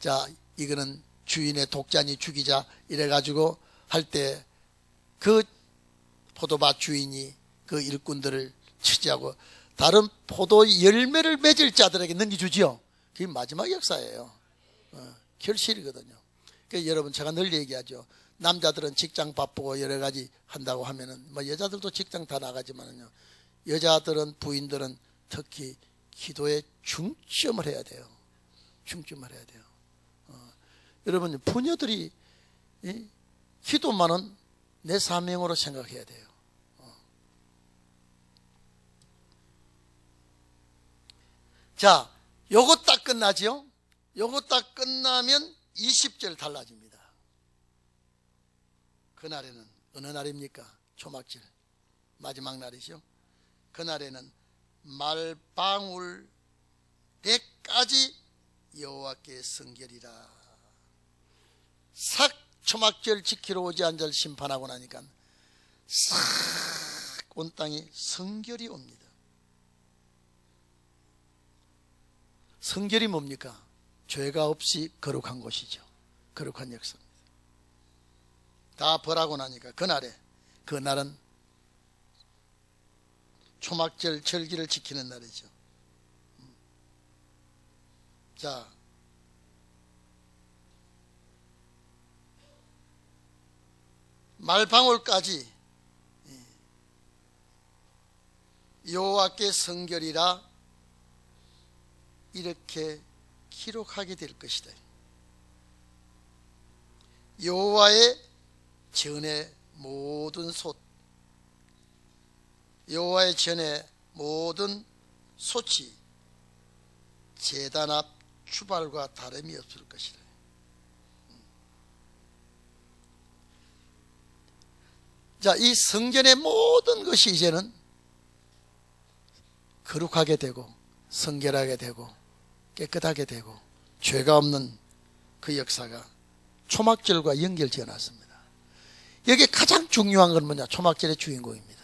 S1: 자, 이거는 주인의 독자니 죽이자 이래가지고 할 때 그 포도밭 주인이 그 일꾼들을 취지하고 다른 포도 열매를 맺을 자들에게 넘겨주지요. 그게 마지막 역사예요. 결실이거든요. 그러니까 여러분, 제가 늘 얘기하죠. 남자들은 직장 바쁘고 여러 가지 한다고 하면은, 뭐 여자들도 직장 다 나가지만은요, 여자들은, 부인들은 특히 기도에 중점을 해야 돼요. 중점을 해야 돼요. 여러분, 부녀들이 기도만은 내 사명으로 생각해야 돼요. 자, 요거 딱 끝나죠? 요거 딱 끝나면 20절 달라집니다. 그날에는 어느 날입니까? 초막절 마지막 날이죠. 그날에는 말방울 100가지 여호와께 성결이라. 싹 초막절 지키러 오지 않은 자를 심판하고 나니까 싹 온 땅이 성결이 옵니다. 성결이 뭡니까? 죄가 없이 거룩한 곳이죠. 거룩한 역사입니다. 다 벌하고 나니까 그날은 초막절 절기를 지키는 날이죠. 자, 말방울까지 여호와께 성결이라 이렇게 기록하게 될 것이다. 여호와의 전의 모든 솥, 여호와의 전의 모든 솥이 제단 앞 추발과 다름이 없을 것이다. 자, 이 성전의 모든 것이 이제는 거룩하게 되고 성결하게 되고 깨끗하게 되고 죄가 없는 그 역사가 초막절과 연결지어 놨습니다. 여기에 가장 중요한 건 뭐냐? 초막절의 주인공입니다.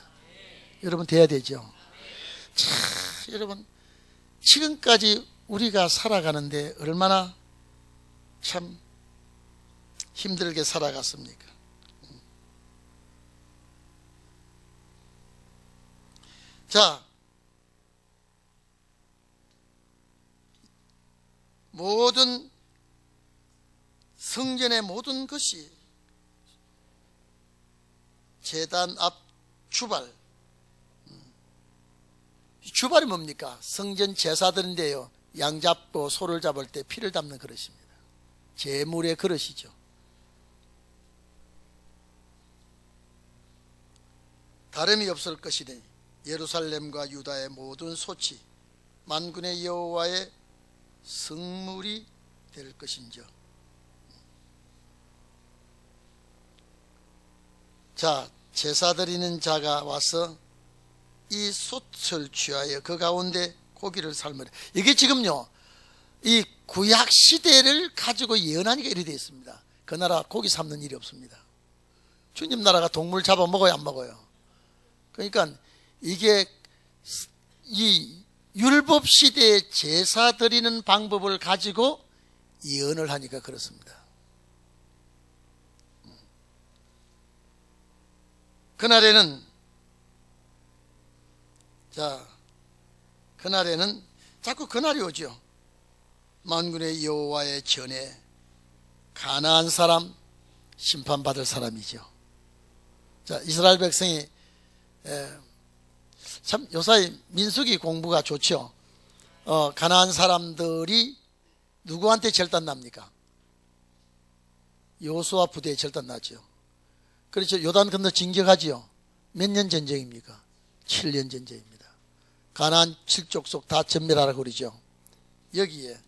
S1: 여러분, 돼야 되죠? 자, 여러분, 지금까지 우리가 살아가는데 얼마나 참 힘들게 살아갔습니까? 자, 모든 성전의 모든 것이 제단 앞 주발, 주발이 뭡니까? 성전 제사들인데요, 양 잡고 소를 잡을 때 피를 담는 그릇입니다. 제물의 그릇이죠. 다름이 없을 것이니 예루살렘과 유다의 모든 소치 만군의 여호와의 성물이 될 것인지요. 자, 제사 드리는 자가 와서 이 솥을 취하여 그 가운데 고기를 삶으라. 이게 지금요, 이 구약 시대를 가지고 예언하니까 이렇게 되어 있습니다. 그 나라 고기 삶는 일이 없습니다. 주님 나라가 동물 잡아 먹어요, 안 먹어요? 그러니까 이게 이 율법 시대의 제사 드리는 방법을 가지고 예언을 하니까 그렇습니다. 그날에는, 자, 그날에는 자꾸 그날이 오죠. 만군의 여호와의 전에 가나안 사람, 심판받을 사람이죠. 자, 이스라엘 백성이 참 요사이 민수기 공부가 좋죠. 가나안 사람들이 누구한테 절단납니까? 여호수아 부대에 절단나죠. 그렇죠. 요단 건너 진격하지요. 몇 년 전쟁입니까? 7년 전쟁입니다. 가나안 7족속 다 전멸하라고 그러죠. 여기에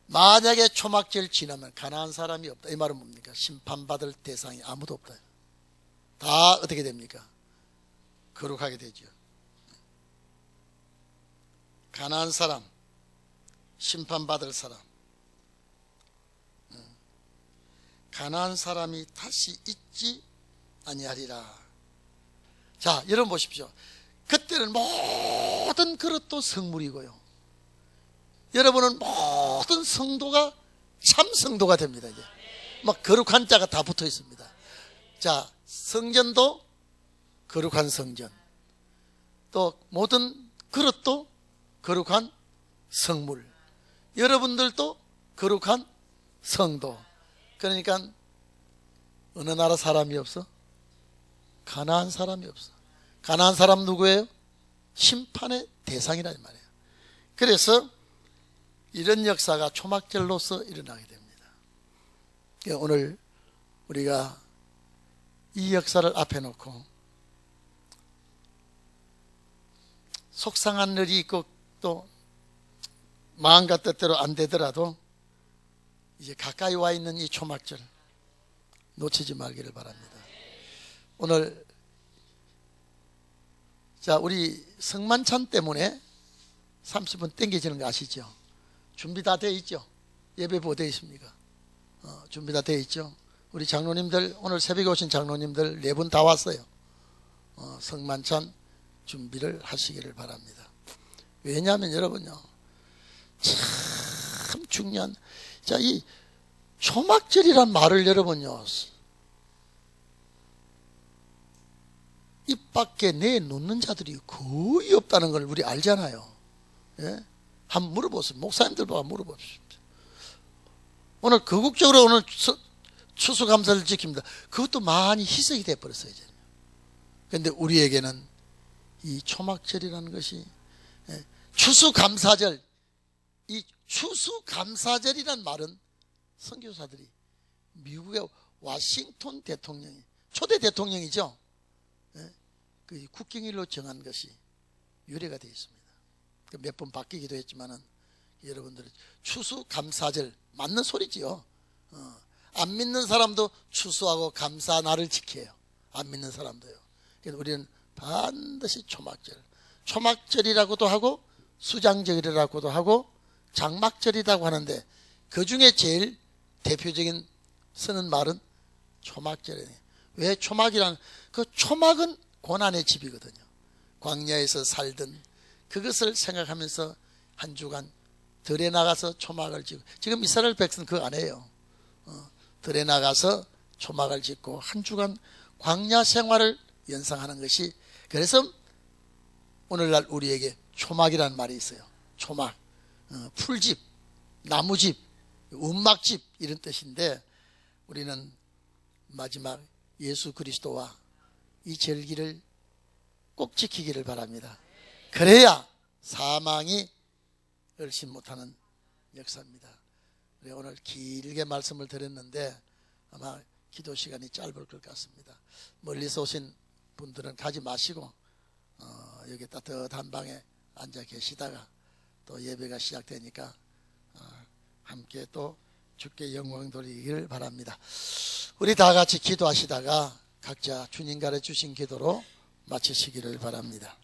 S1: 만약에 초막절 지나면 가나안 사람이 없다, 이 말은 뭡니까? 심판받을 대상이 아무도 없다. 다 어떻게 됩니까? 거룩하게 되죠. 가나안 사람, 심판받을 사람, 가나안 사람이 다시 있지 아니하리라. 자, 여러분 보십시오. 그때는 모든 그릇도 성물이고요, 여러분은 모든 성도가 참 성도가 됩니다. 이제 막 거룩한 자가 다 붙어 있습니다. 자, 성전도 거룩한 성전, 또 모든 그릇도 거룩한 성물, 여러분들도 거룩한 성도. 그러니까 어느 나라 사람이 없어? 가나안 사람이 없어. 가나안 사람 누구예요? 심판의 대상이라 이 말이에요. 그래서 이런 역사가 초막절로서 일어나게 됩니다. 오늘 우리가 이 역사를 앞에 놓고 속상한 일이 있고 또 마음과 뜻대로 안 되더라도 이제 가까이 와 있는 이 초막절 놓치지 말기를 바랍니다. 오늘 자, 우리 성만찬 때문에 30분 땡겨지는 거 아시죠? 준비 다 돼 있죠? 예배 뭐 돼 있습니까? 준비 다 돼 있죠? 우리 장로님들, 오늘 새벽에 오신 장로님들 4분 다 왔어요. 성만찬 준비를 하시기를 바랍니다. 왜냐하면 여러분요, 참 중요한, 자, 이 초막절이란 말을 여러분요, 입 밖에 내놓는 자들이 거의 없다는 걸 우리 알잖아요. 예? 한번 물어보세요. 목사님들 봐, 물어보십시오. 오늘 거국적으로 오늘 추수감사를 지킵니다. 그것도 많이 희석이 돼버렸어요, 이제. 그런데 우리에게는 이 초막절이라는 것이, 추수감사절, 이 추수감사절이란 말은 선교사들이 미국의 와싱턴 대통령이, 초대 대통령이죠. 그 국경일로 정한 것이 유래가 되어 있습니다. 몇 번 바뀌기도 했지만은 여러분들은 추수감사절 맞는 소리지요. 안 믿는 사람도 추수하고 감사 날을 지켜요. 안 믿는 사람도요. 그래서 우리는 반드시 초막절, 초막절이라고도 하고 수장절이라고도 하고 장막절이라고 하는데 그 중에 제일 대표적인 쓰는 말은 초막절이에요. 왜 초막이라는, 그 초막은 고난의 집이거든요. 광야에서 살던 그것을 생각하면서 한 주간 들에 나가서 초막을 짓고, 지금 이스라엘 백성 그거 안 해요. 들에 나가서 초막을 짓고 한 주간 광야 생활을 연상하는 것이, 그래서 오늘날 우리에게 초막이라는 말이 있어요. 초막, 풀집, 나무집, 움막집 이런 뜻인데, 우리는 마지막 예수 그리스도와 이 절기를 꼭 지키기를 바랍니다. 그래야 사망이 얼씬 못하는 역사입니다. 오늘 길게 말씀을 드렸는데 아마 기도 시간이 짧을 것 같습니다. 멀리서 오신 분들은 가지 마시고 여기 따뜻한 방에 앉아 계시다가 또 예배가 시작되니까 함께 또 주께 영광 돌리기를 바랍니다. 우리 다 같이 기도하시다가 각자 주님 가르쳐 주신 기도로 마치시기를 바랍니다.